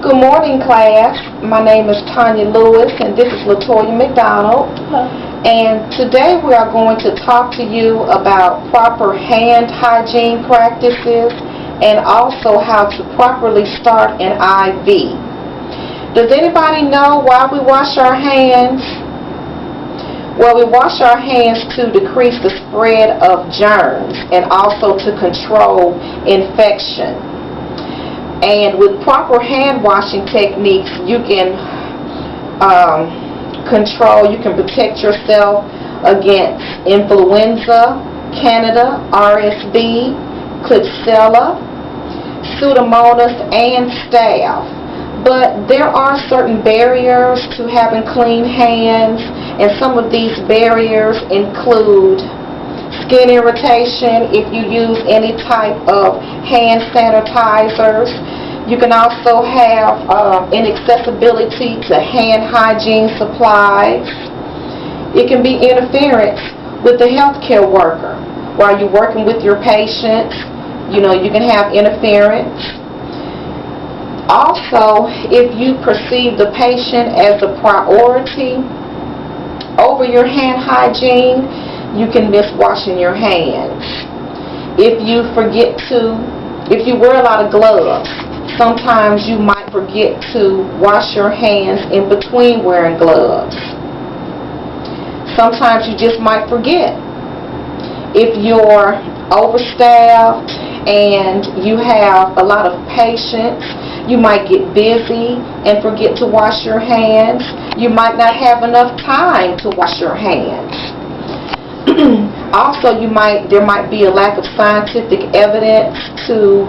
Good morning, class. My name is Tanya Lewis, and this is Latoya McDonald. Hello. And today we are going to talk to you about proper hand hygiene practices and also how to properly start an IV. Does anybody know why we wash our hands? Well, we wash our hands to decrease the spread of germs and also to control infection. And with proper hand washing techniques, you can protect yourself against influenza, Candida, RSV, Klebsiella, Pseudomonas, and staph. But there are certain barriers to having clean hands, and some of these barriers include skin irritation if you use any type of hand sanitizers. You can also have inaccessibility to hand hygiene supplies. It can be interference with the healthcare worker. While you're working with your patients, you can have interference. Also, if you perceive the patient as a priority over your hand hygiene, you can miss washing your hands. If you wear a lot of gloves, sometimes you might forget to wash your hands in between wearing gloves. Sometimes you just might forget. If you're overstaffed and you have a lot of patients, you might get busy and forget to wash your hands. You might not have enough time to wash your hands. Also, there might be a lack of scientific evidence to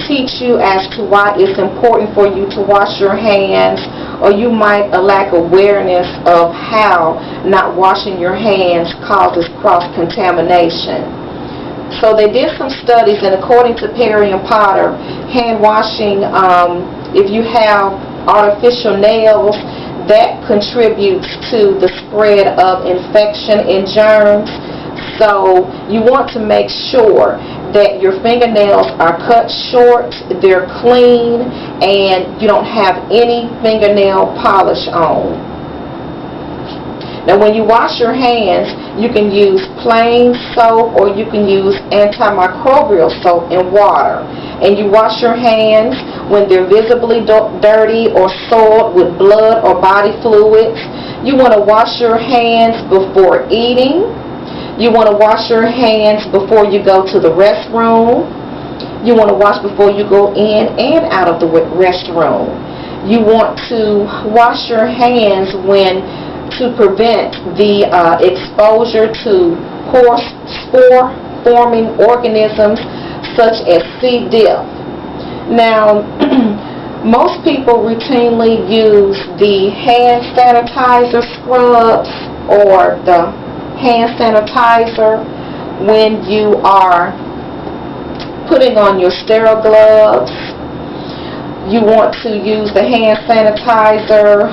teach you as to why it's important for you to wash your hands, or you might lack awareness of how not washing your hands causes cross-contamination. So they did some studies, and according to Perry and Potter, hand washing, if you have artificial nails, that contributes to the spread of infection and germs. So you want to make sure that your fingernails are cut short, they're clean, and you don't have any fingernail polish on. Now when you wash your hands, you can use plain soap or you can use antimicrobial soap and water. And you wash your hands when they're visibly dirty or soiled with blood or body fluids. You want to wash your hands before eating. You want to wash your hands before you go to the restroom. You want to wash before you go in and out of the restroom. You want to wash your hands to prevent the exposure to spore-forming organisms such as C. diff. Now, most people routinely use the hand sanitizer scrubs or the hand sanitizer when you are putting on your sterile gloves. You want to use the hand sanitizer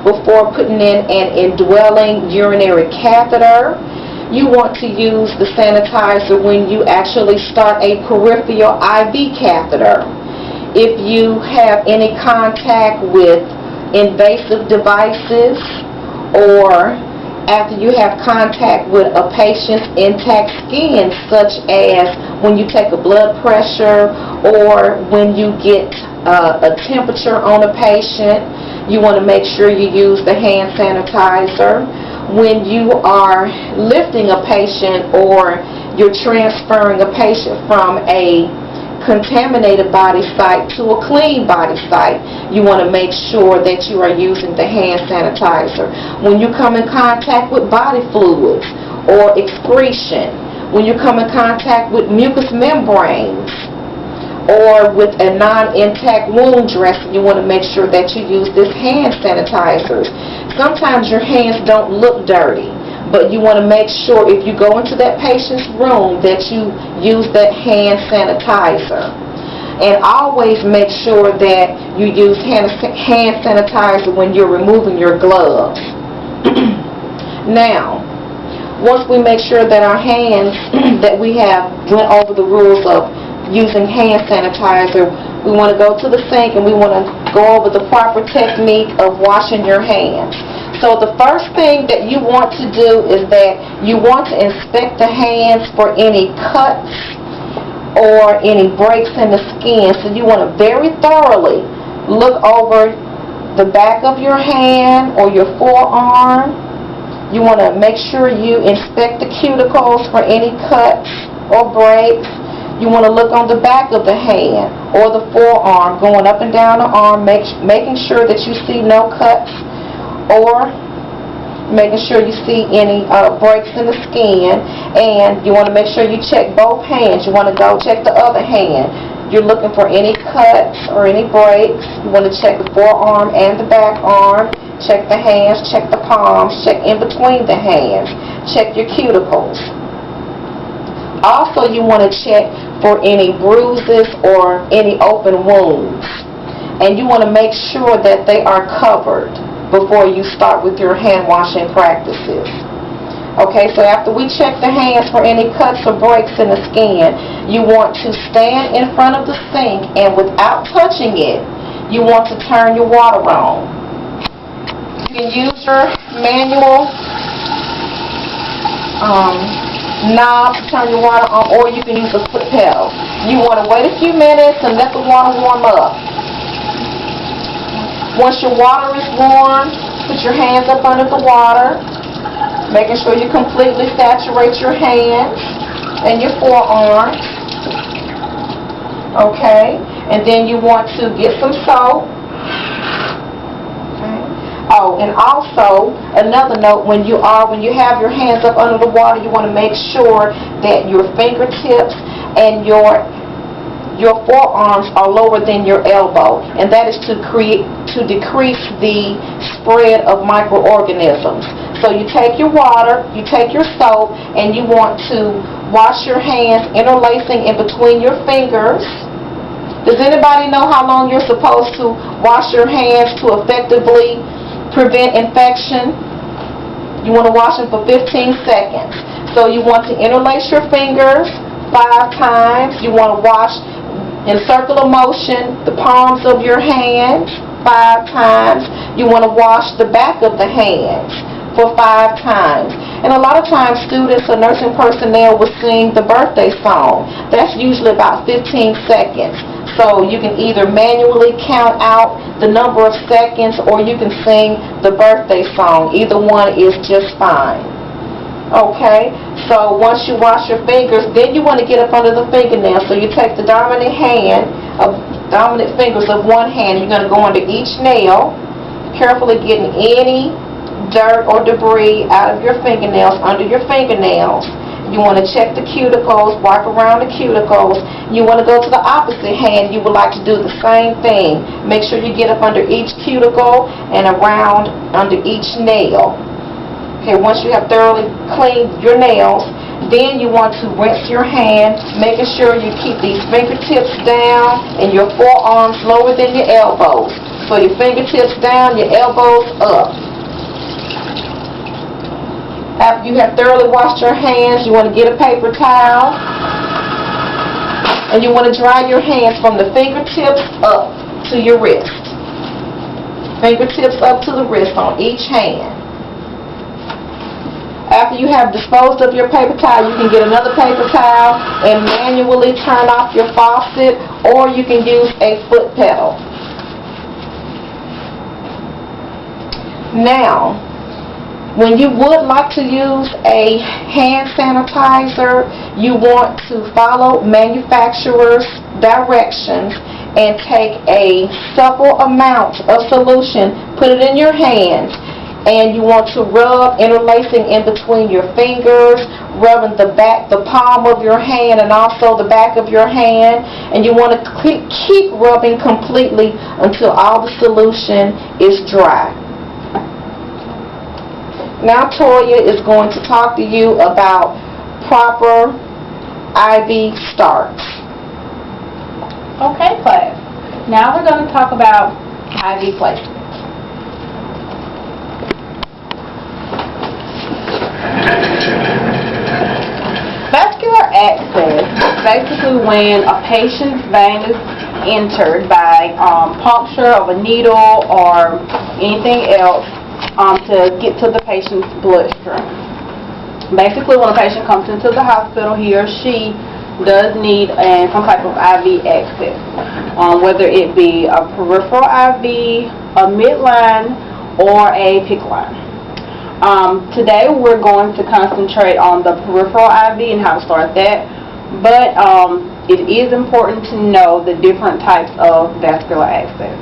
before putting in an indwelling urinary catheter. You want to use the sanitizer when you actually start a peripheral IV catheter. If you have any contact with invasive devices, or after you have contact with a patient's intact skin, such as when you take a blood pressure or when you get a temperature on a patient, you want to make sure you use the hand sanitizer. When you are lifting a patient or you're transferring a patient from a contaminated body site to a clean body site, you want to make sure that you are using the hand sanitizer. When you come in contact with body fluids or excretion, when you come in contact with mucous membranes or with a non-intact wound dressing, you want to make sure that you use this hand sanitizer. Sometimes your hands don't look dirty, but you want to make sure if you go into that patient's room that you use that hand sanitizer. And always make sure that you use hand sanitizer when you're removing your gloves. Now, once we make sure that our hands, that we have went over the rules of using hand sanitizer, we want to go to the sink and we want to go over the proper technique of washing your hands. So the first thing that you want to do is that you want to inspect the hands for any cuts or any breaks in the skin. So you want to very thoroughly look over the back of your hand or your forearm. You want to make sure you inspect the cuticles for any cuts or breaks. You want to look on the back of the hand or the forearm, going up and down the arm, making sure that you see no cuts or making sure you see any breaks in the skin. And you want to make sure you check both hands. You want to go check the other hand. You're looking for any cuts or any breaks. You want to check the forearm and the back arm. Check the hands, check the palms, check in between the hands. Check your cuticles. Also, you want to check for any bruises or any open wounds. And you want to make sure that they are covered before you start with your hand washing practices. Okay, so after we check the hands for any cuts or breaks in the skin, you want to stand in front of the sink, and without touching it, you want to turn your water on. You can use your manual knob to turn your water on, or you can use a foot pedal. You want to wait a few minutes and let the water warm up. Once your water is warm, put your hands up under the water, making sure you completely saturate your hands and your forearm. Okay, and then you want to get some soap. Oh, and also, another note, when you have your hands up under the water, you want to make sure that your fingertips and your forearms are lower than your elbow, and that is to decrease the spread of microorganisms. So you take your water, you take your soap, and you want to wash your hands, interlacing in between your fingers. Does anybody know how long you're supposed to wash your hands to effectively prevent infection? You want to wash them for 15 seconds. So you want to interlace your fingers 5 times. You want to wash in circular motion the palms of your hands 5 times. You want to wash the back of the hands for 5 times. And a lot of times students or nursing personnel will sing the birthday song. That's usually about 15 seconds. So you can either manually count out the number of seconds, or you can sing the birthday song. Either one is just fine. Okay, so once you wash your fingers, then you want to get up under the fingernails. So you take the dominant fingers of one hand, you're going to go under each nail, carefully getting any dirt or debris out of your fingernails, under your fingernails. You want to check the cuticles, wipe around the cuticles. You want to go to the opposite hand. You would like to do the same thing. Make sure you get up under each cuticle and around under each nail. Okay, once you have thoroughly cleaned your nails, then you want to rinse your hand, making sure you keep these fingertips down and your forearms lower than your elbows. So your fingertips down, your elbows up. After you have thoroughly washed your hands, you want to get a paper towel, and you want to dry your hands from the fingertips up to your wrist. Fingertips up to the wrist on each hand. After you have disposed of your paper towel, you can get another paper towel and manually turn off your faucet, or you can use a foot pedal. Now, when you would like to use a hand sanitizer, you want to follow manufacturer's directions and take a supple amount of solution, put it in your hands, and you want to rub, interlacing in between your fingers, rubbing the palm of your hand and also the back of your hand, and you want to keep rubbing completely until all the solution is dry. Now Toya is going to talk to you about proper IV starts. Okay, class. Now we're going to talk about IV placement. Vascular access basically when a patient's vein is entered by puncture of a needle or anything else to get to the patient's bloodstream. Basically, when a patient comes into the hospital, he or she does need some type of IV access, whether it be a peripheral IV, a midline, or a PICC line. Today we're going to concentrate on the peripheral IV and how to start that, but it is important to know the different types of vascular access.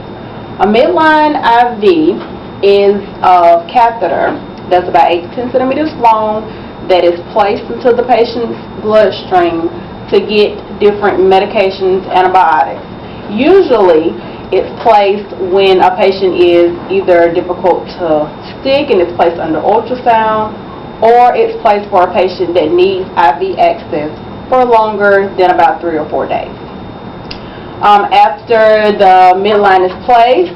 A midline IV is a catheter that's about 8 to 10 centimeters long that is placed into the patient's bloodstream to get different medications, antibiotics. Usually, it's placed when a patient is either difficult to stick and it's placed under ultrasound, or it's placed for a patient that needs IV access for longer than about 3 or 4 days. After the midline is placed,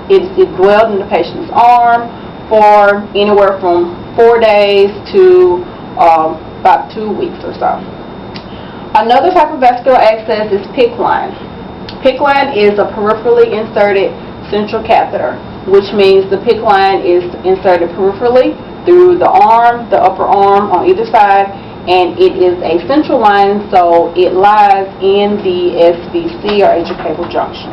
it's dwelled in the patient's arm for anywhere from 4 days to about 2 weeks or so. Another type of vascular access is PICC line. PICC line is a peripherally inserted central catheter, which means the PICC line is inserted peripherally through the arm, the upper arm on either side, and it is a central line, so it lies in the SVC or atrial junction.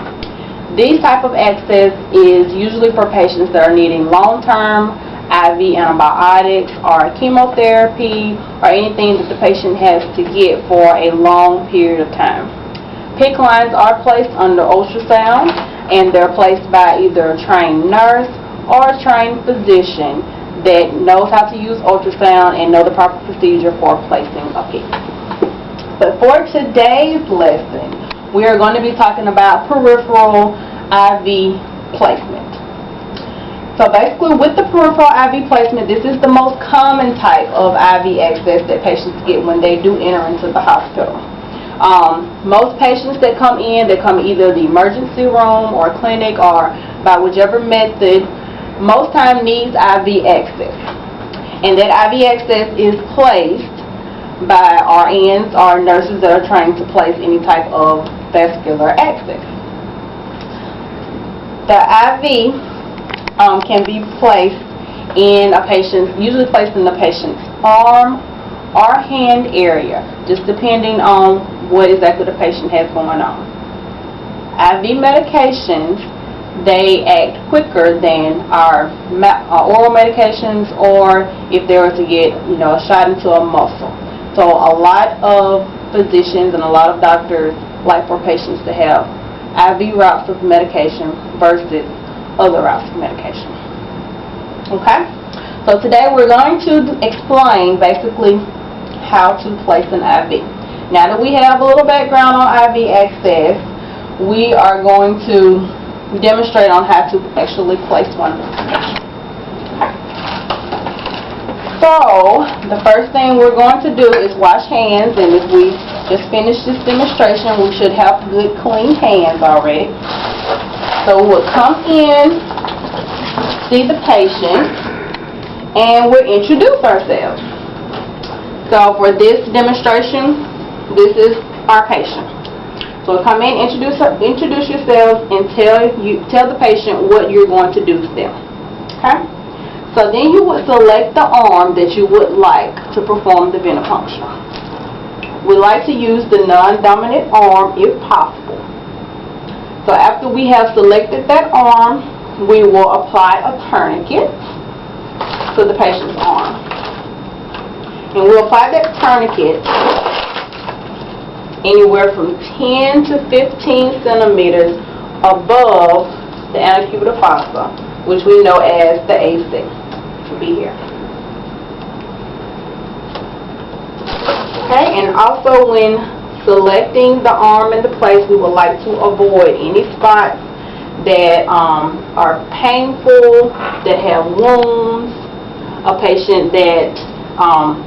This type of access is usually for patients that are needing long-term IV antibiotics or chemotherapy or anything that the patient has to get for a long period of time. PICC lines are placed under ultrasound, and they're placed by either a trained nurse or a trained physician that knows how to use ultrasound and know the proper procedure for placing a PICC. But for today's lesson, we are going to be talking about peripheral IV placement. So basically, with the peripheral IV placement, this is the most common type of IV access that patients get when they do enter into the hospital. Most patients that come in, they come either the emergency room or clinic or by whichever method, most time needs IV access. And that IV access is placed by RNs or nurses that are trying to place any type of vascular access. The IV can be placed in a patient's, usually placed in the patient's arm or hand area, just depending on what exactly the patient has going on. IV medications, they act quicker than our oral medications, or if they were to get, a shot into a muscle. So a lot of physicians and a lot of doctors like for patients to have IV routes of medication versus other routes of medication. Okay? So today we're going to explain basically how to place an IV. Now that we have a little background on IV access, we are going to demonstrate on how to actually place one. So, the first thing we're going to do is wash hands, and if we just finished this demonstration, we should have good clean hands already. So we'll come in, see the patient, and we'll introduce ourselves. So for this demonstration, this is our patient. So come in, introduce yourselves, and tell the patient what you're going to do to them. Okay? So then you would select the arm that you would like to perform the venipuncture. We like to use the non-dominant arm if possible. So after we have selected that arm, we will apply a tourniquet to the patient's arm. And we'll apply that tourniquet anywhere from 10 to 15 centimeters above the ana cubital fossa, which we know as the AC. It will be here. Okay, and also when selecting the arm and the place, we would like to avoid any spots that are painful, that have wounds, a patient that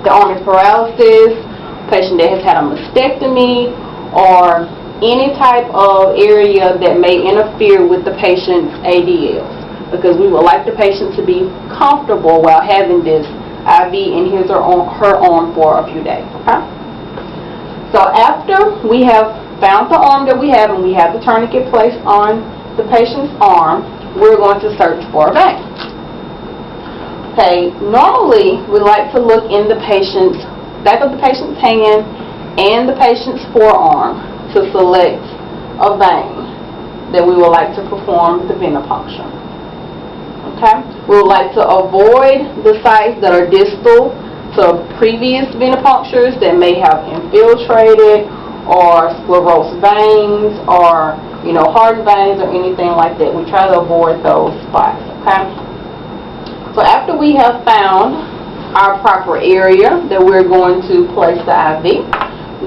the arm is paralysis, a patient that has had a mastectomy, or any type of area that may interfere with the patient's ADLs, because we would like the patient to be comfortable while having this IV in his or her arm for a few days. Okay? So after we have found the arm that we have and we have the tourniquet placed on the patient's arm, we're going to search for a vein. Okay, normally we like to look in the patient's back of the patient's hand and the patient's forearm to select a vein that we would like to perform the venipuncture. Okay, we would like to avoid the sites that are distal to previous venipunctures that may have infiltrated or sclerosed veins or, hardened veins or anything like that. We try to avoid those spots, okay? So after we have found our proper area that we're going to place the IV,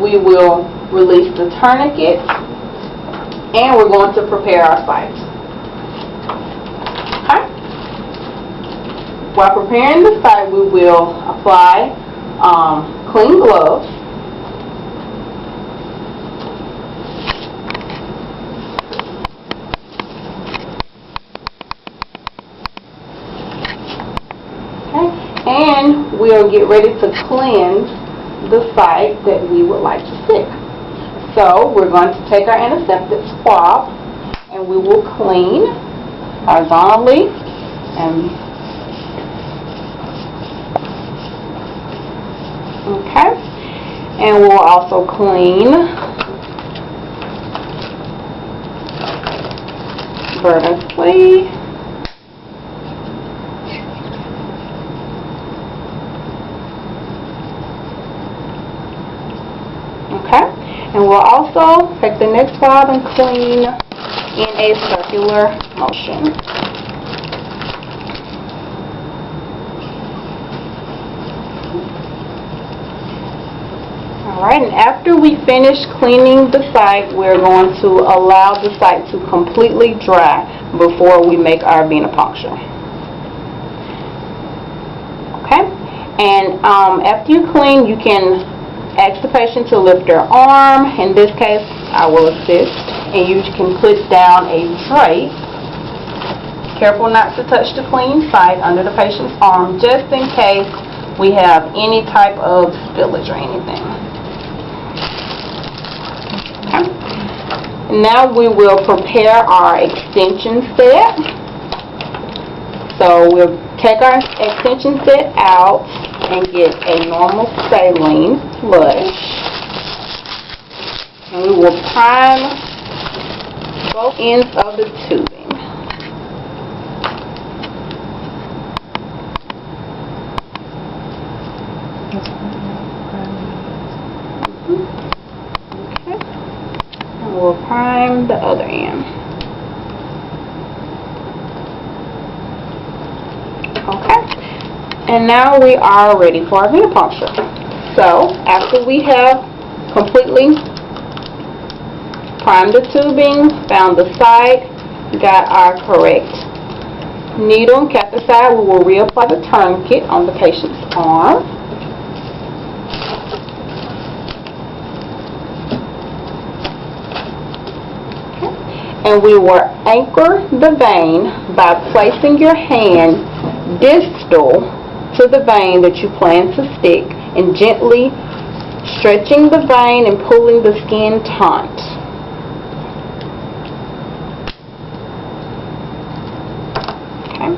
we will release the tourniquet and we're going to prepare our site. Okay? While preparing the site, we will apply clean gloves. Okay? And we'll get ready to cleanse the site that we would like to stick. So we're going to take our antiseptic swab and we will clean horizontally and and we'll also clean vertically. Okay, and we'll also take the next swab and clean in a circular motion. Alright, and after we finish cleaning the site, we're going to allow the site to completely dry before we make our venipuncture. Okay, and after you clean, you can ask the patient to lift their arm. In this case, I will assist, and you can put down a drape. Careful not to touch the clean site under the patient's arm, just in case we have any type of spillage or anything. Now we will prepare our extension set. So we'll take our extension set out and get a normal saline flush. And we will prime both ends of the tubing. We'll prime the other end. Okay, and now we are ready for our venipuncture. So after we have completely primed the tubing, found the site, got our correct needle and catheter side, we will reapply the tourniquet on the patient's arm. And we will anchor the vein by placing your hand distal to the vein that you plan to stick and gently stretching the vein and pulling the skin taut. Okay.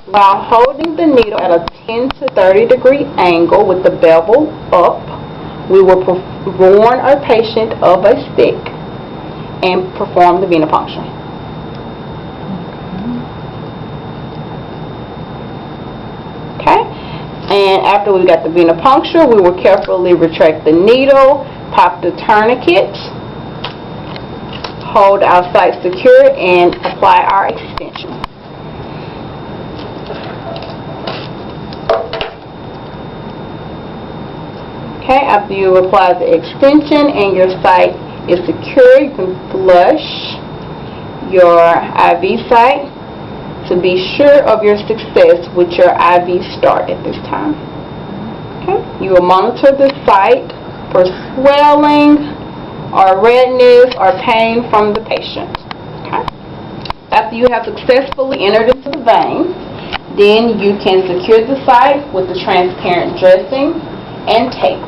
While holding the needle at a 10 to 30 degree angle with the bevel up, we will warn our patient of a stick and perform the venipuncture. Okay, and after we got the venipuncture, we will carefully retract the needle, pop the tourniquet, hold our site secure, and apply our extension. Okay, after you apply the extension and your site is secure, you can flush your IV site to be sure of your success with your IV start at this time. Okay, you will monitor the site for swelling or redness or pain from the patient. Okay, after you have successfully entered into the vein, then you can secure the site with the transparent dressing and tape.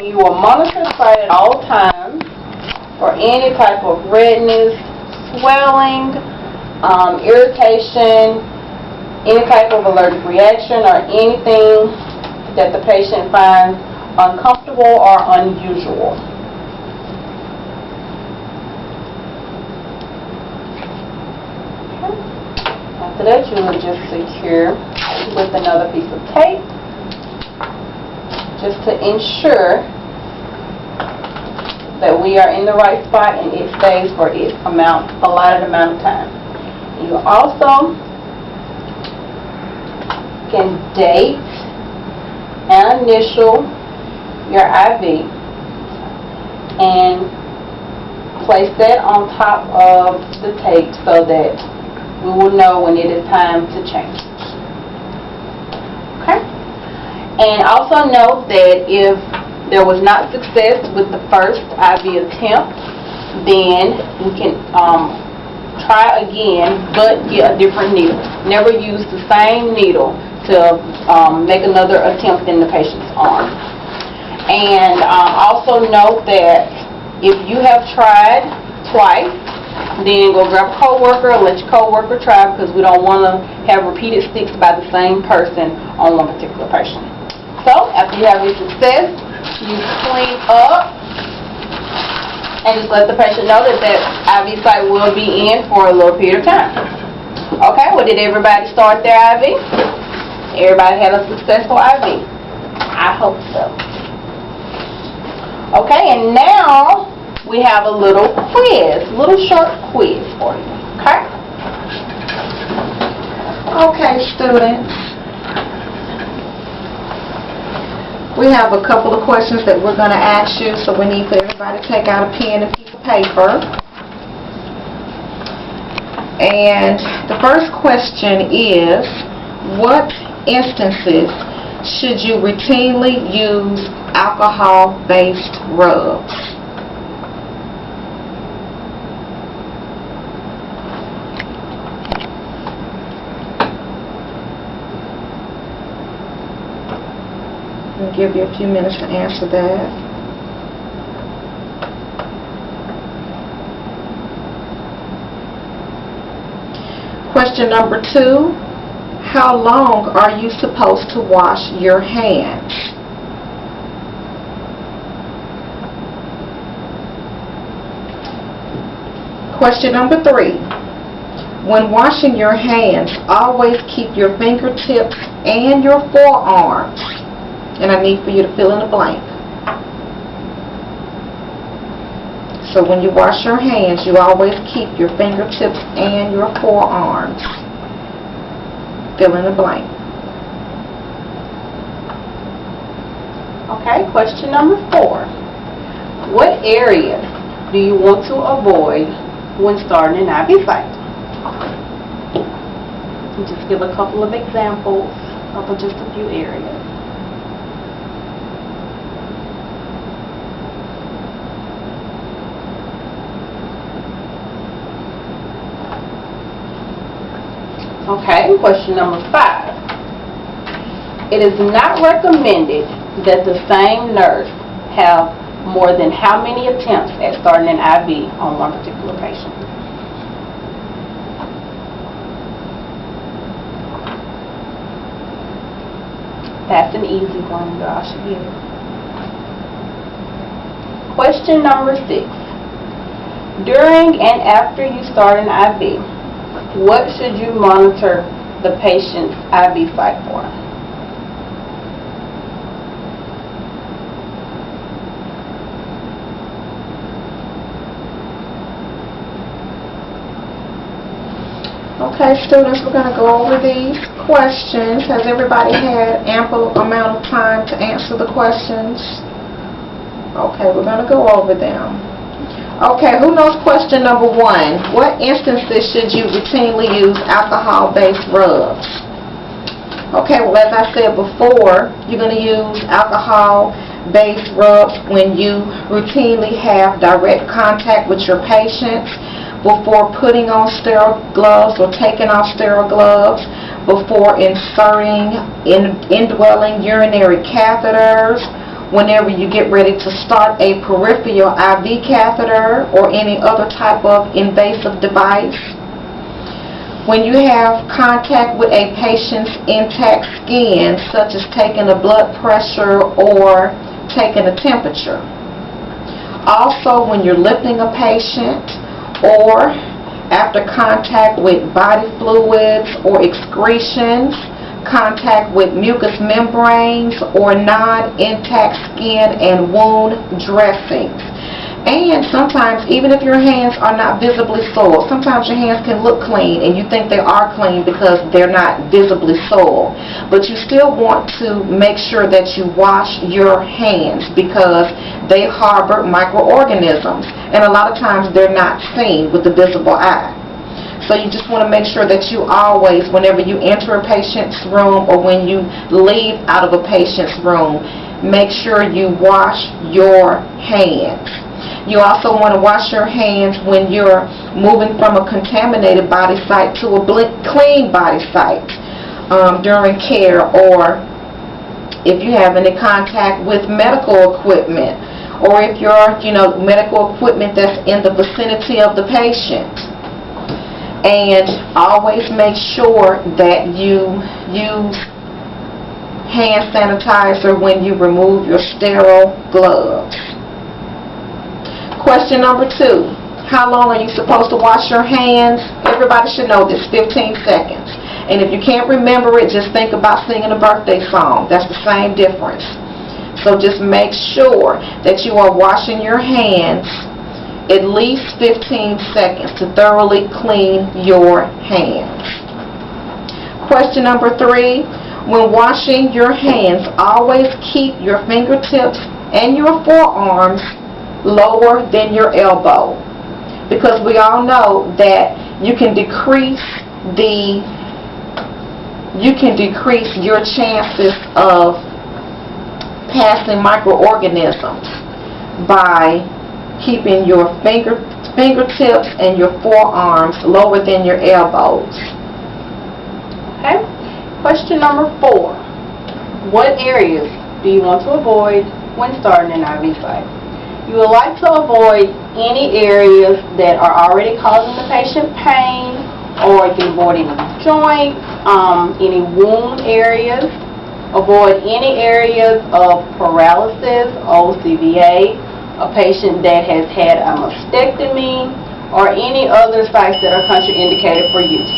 you will monitor the site at all times for any type of redness, swelling, irritation, any type of allergic reaction, or anything that the patient finds uncomfortable or unusual. After that, you will just secure with another piece of tape, just to ensure that we are in the right spot and it stays for its allotted amount of time. You also can date and initial your IV and place that on top of the tape so that we will know when it is time to change. Okay? And also note that if there was not success with the first IV attempt, then we can try again, but get a different needle. Never use the same needle to make another attempt in the patient's arm. And also note that if you have tried twice, then go grab a coworker or let your coworker try, because we don't want to have repeated sticks by the same person on one particular patient. So after you have your success, you clean up and just let the patient know that that IV site will be in for a little period of time. Okay, well, did everybody start their IV? Everybody had a successful IV? I hope so. Okay, and now we have a little quiz, a little short quiz for you. Okay? Okay, students. We have a couple of questions that we're going to ask you, so we need for everybody to take out a pen and piece of paper. And the first question is, what instances should you routinely use alcohol-based rubs? I'll give you a few minutes to answer that. Question number 2, how long are you supposed to wash your hands? Question number 3, when washing your hands, always keep your fingertips and your forearms. And I need for you to fill in the blank. So when you wash your hands, you always keep your fingertips and your forearms. Fill in the blank. Okay, question number 4. What areas do you want to avoid when starting an IV site? Just give a couple of examples of just a few areas. Okay, question number 5. It is not recommended that the same nurse have more than how many attempts at starting an IV on one particular patient? That's an easy one, y'all should get it. Question number 6. During and after you start an IV, what should you monitor the patient's IV site for? Okay, students, we're going to go over these questions. Has everybody had ample amount of time to answer the questions? Okay, we're going to go over them. Okay, who knows question number 1? What instances should you routinely use alcohol-based rubs? Okay, well, as I said before, you're going to use alcohol-based rubs when you routinely have direct contact with your patients, before putting on sterile gloves or taking off sterile gloves, before inserting indwelling urinary catheters, whenever you get ready to start a peripheral IV catheter or any other type of invasive device. When you have contact with a patient's intact skin, such as taking a blood pressure or taking a temperature. Also, when you're lifting a patient or after contact with body fluids or excretions, contact with mucous membranes or non-intact skin and wound dressings. And sometimes, even if your hands are not visibly soiled, sometimes your hands can look clean and you think they are clean because they're not visibly soiled. But you still want to make sure that you wash your hands because they harbor microorganisms. And a lot of times they're not seen with the visible eye. So you just want to make sure that you always, whenever you enter a patient's room or when you leave out of a patient's room, make sure you wash your hands. You also want to wash your hands when you're moving from a contaminated body site to a clean body site during care, or if you have any contact with medical equipment, or if you're, medical equipment that's in the vicinity of the patient. And always make sure that you use hand sanitizer when you remove your sterile gloves. Question number 2. How long are you supposed to wash your hands? Everybody should know this, 15 seconds. And if you can't remember it, just think about singing a birthday song. That's the same difference. So just make sure that you are washing your hands at least 15 seconds to thoroughly clean your hands. Question number 3. When washing your hands, always keep your fingertips and your forearms lower than your elbow, because we all know that you can decrease your chances of passing microorganisms by keeping your fingertips and your forearms lower than your elbows. Okay. Question number 4. What areas do you want to avoid when starting an IV site? You would like to avoid any areas that are already causing the patient pain, or you can avoid any joints, any wound areas. Avoid any areas of paralysis, OCVA, a patient that has had a mastectomy, or any other sites that are contraindicated for use.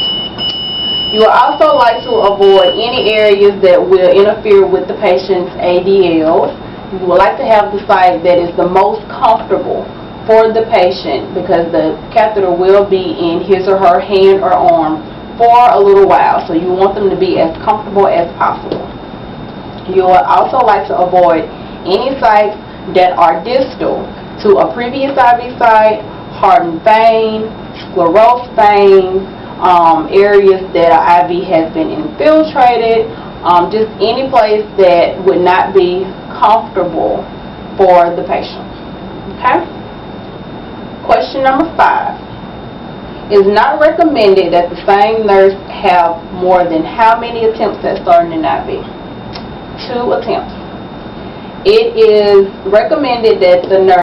You would also like to avoid any areas that will interfere with the patient's ADLs. You would like to have the site that is the most comfortable for the patient, because the catheter will be in his or her hand or arm for a little while, so you want them to be as comfortable as possible. You would also like to avoid any sites that are distal to a previous IV site, hardened vein, sclerosed vein, areas that an IV has been infiltrated, just any place that would not be comfortable for the patient. Okay? Question number 5. It is not recommended that the same nurse have more than how many attempts at starting an IV? 2 attempts. It is recommended that the nurse